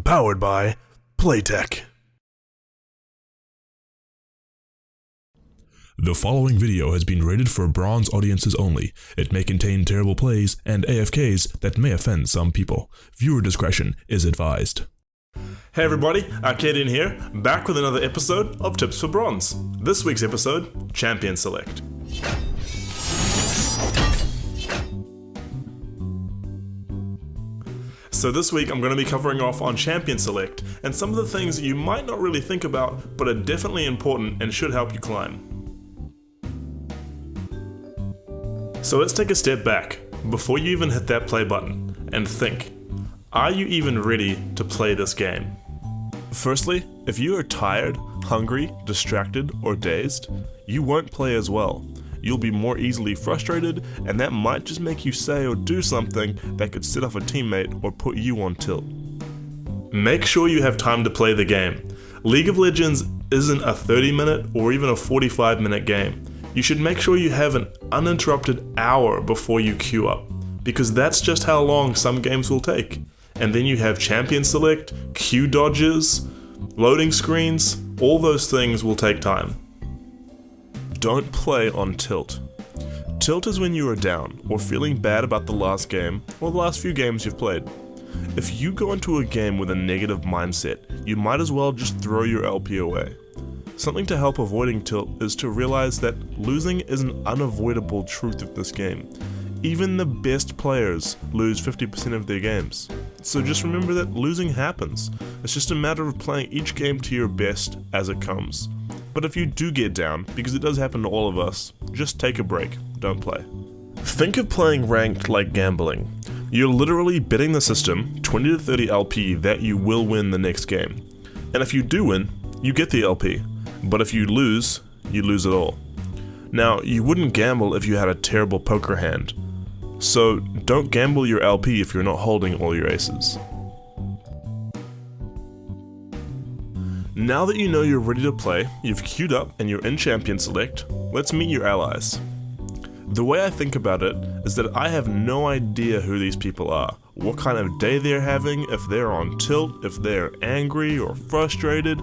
Powered by Playtech. The following video has been rated for bronze audiences only. It may contain terrible plays and AFKs that may offend some people. Viewer discretion is advised. Hey everybody, Arcadian here, back with another episode of Tips for Bronze. This week's episode, Champion Select. So this week I'm going to be covering off on Champion Select and some of the things that you might not really think about but are definitely important and should help you climb. So let's take a step back before you even hit that play button and think, are you even ready to play this game? Firstly, if you are tired, hungry, distracted, or dazed, you won't play as well. You'll be more easily frustrated, and that might just make you say or do something that could set off a teammate or put you on tilt. Make sure you have time to play the game. League of Legends isn't a 30-minute or even a 45-minute game. You should make sure you have an uninterrupted hour before you queue up, because that's just how long some games will take. And then you have champion select, queue dodges, loading screens, all those things will take time. Don't play on tilt. Tilt is when you are down or feeling bad about the last game or the last few games you've played. If you go into a game with a negative mindset, you might as well just throw your LP away. Something to help avoiding tilt is to realize that losing is an unavoidable truth of this game. Even the best players lose 50% of their games. So just remember that losing happens. It's just a matter of playing each game to your best as it comes. But if you do get down, because it does happen to all of us, just take a break, don't play. Think of playing ranked like gambling. You're literally betting the system 20 to 30 LP that you will win the next game. And if you do win, you get the LP. But if you lose it all. Now, you wouldn't gamble if you had a terrible poker hand. So don't gamble your LP if you're not holding all your aces. Now that you know you're ready to play, you've queued up and you're in Champion Select, let's meet your allies. The way I think about it is that I have no idea who these people are, what kind of day they're having, if they're on tilt, if they're angry or frustrated,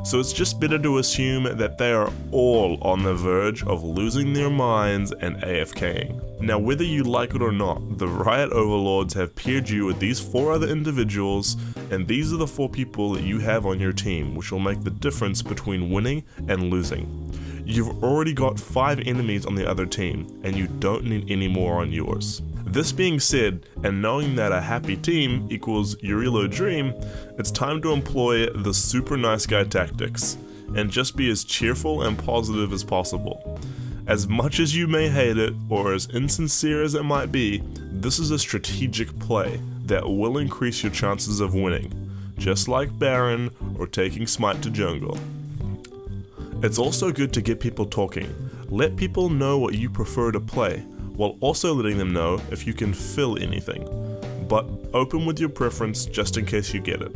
so it's just better to assume that they are all on the verge of losing their minds and AFKing. Now, whether you like it or not, the Riot Overlords have paired you with these 4 other individuals, and these are the 4 people that you have on your team, which will make the difference between winning and losing. You've already got 5 enemies on the other team, and you don't need any more on yours. This being said, and knowing that a happy team equals your real dream, it's time to employ the super nice guy tactics, and just be as cheerful and positive as possible. As much as you may hate it, or as insincere as it might be, this is a strategic play that will increase your chances of winning, just like Baron or taking Smite to jungle. It's also good to get people talking. Let people know what you prefer to play, while also letting them know if you can fill anything, but open with your preference just in case you get it.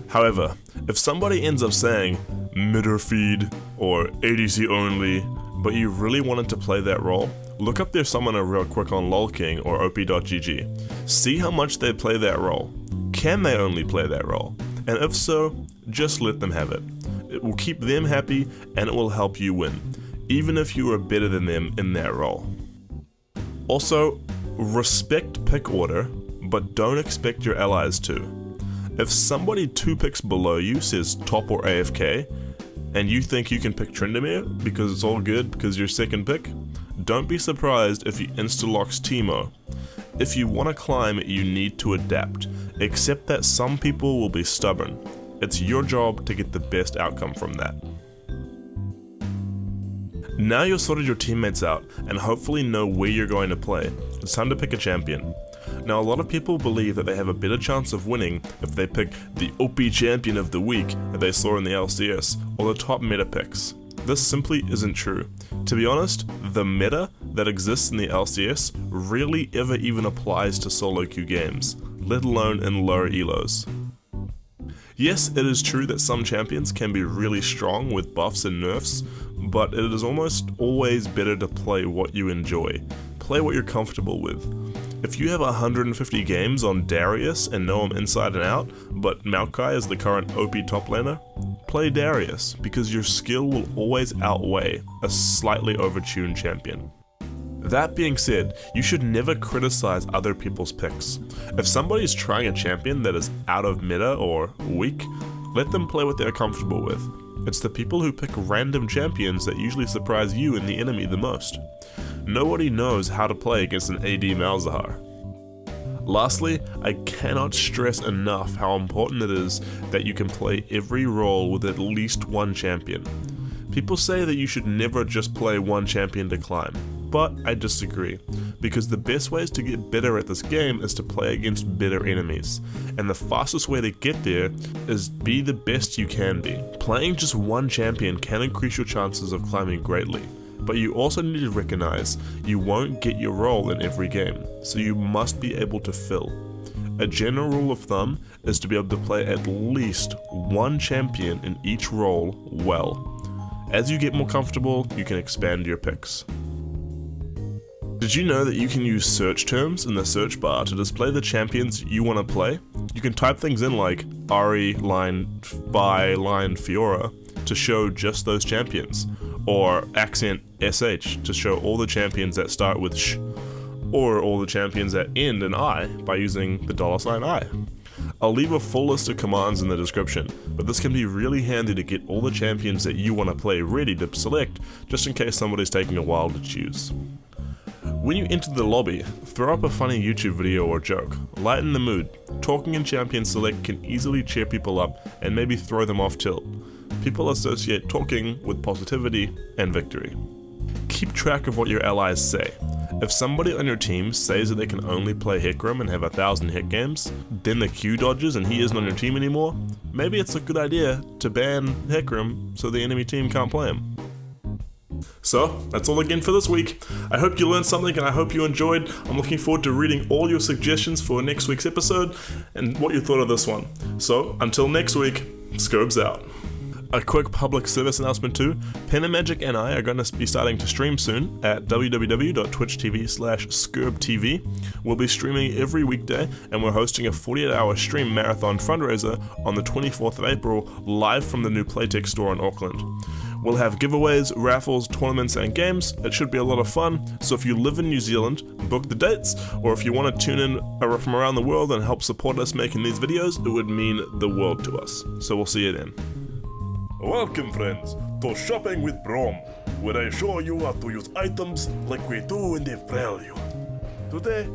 However, if somebody ends up saying mid feed or ADC only, but you really wanted to play that role, look up their summoner real quick on LolKing or op.gg. See how much they play that role. Can they only play that role? And if so, just let them have it. It will keep them happy and it will help you win, even if you are better than them in that role. Also, respect pick order, but don't expect your allies to. If somebody 2 picks below you says top or AFK, and you think you can pick Tryndamere because it's all good because you're second pick, don't be surprised if he insta-locks Teemo. If you want to climb, you need to adapt, except that some people will be stubborn. It's your job to get the best outcome from that. Now you've sorted your teammates out and hopefully know where you're going to play, it's time to pick a champion. Now, a lot of people believe that they have a better chance of winning if they pick the OP champion of the week that they saw in the LCS or the top meta picks. This simply isn't true. To be honest, the meta that exists in the LCS rarely ever even applies to solo queue games, let alone in lower elos. Yes, it is true that some champions can be really strong with buffs and nerfs, but it is almost always better to play what you enjoy. Play what you're comfortable with. If you have 150 games on Darius and know him inside and out, but Maokai is the current OP top laner, play Darius, because your skill will always outweigh a slightly overtuned champion. That being said, you should never criticize other people's picks. If somebody's trying a champion that is out of meta or weak, let them play what they're comfortable with. It's the people who pick random champions that usually surprise you and the enemy the most. Nobody knows how to play against an AD Malzahar. Lastly, I cannot stress enough how important it is that you can play every role with at least one champion. People say that you should never just play one champion to climb, but I disagree, because the best ways to get better at this game is to play against better enemies, and the fastest way to get there is be the best you can be. Playing just one champion can increase your chances of climbing greatly, but you also need to recognize you won't get your role in every game, so you must be able to fill. A general rule of thumb is to be able to play at least one champion in each role well. As you get more comfortable, you can expand your picks. Did you know that you can use search terms in the search bar to display the champions you want to play? You can type things in like Ari, line, Fi, line, Fiora to show just those champions, or accent SH to show all the champions that start with sh, or all the champions that end in I by using the $I. I'll leave a full list of commands in the description, but this can be really handy to get all the champions that you want to play ready to select, just in case somebody's taking a while to choose. When you enter the lobby, throw up a funny YouTube video or joke, lighten the mood. Talking in Champion Select can easily cheer people up and maybe throw them off tilt. People associate talking with positivity and victory. Keep track of what your allies say. If somebody on your team says that they can only play Hecarim and have 1,000 hit games, then the Q dodges and he isn't on your team anymore, maybe it's a good idea to ban Hecarim so the enemy team can't play him. So, that's all again for this week. I hope you learned something and I hope you enjoyed. I'm looking forward to reading all your suggestions for next week's episode and what you thought of this one. So, until next week, Scurb's out. A quick public service announcement too, Pen and Magic and I are going to be starting to stream soon at www.twitch.tv/ScurbTV. We'll be streaming every weekday and we're hosting a 48-hour stream marathon fundraiser on the 24th of April live from the new Playtech store in Auckland. We'll have giveaways, raffles, tournaments and games. It should be a lot of fun, so if you live in New Zealand, book the dates, or if you want to tune in from around the world and help support us making these videos, it would mean the world to us. So we'll see you then. Welcome friends to Shopping with Brom, where I show you how to use items like we do in the Freljord. Today,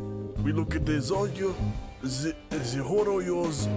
we look at the Zolju, the Horoyos,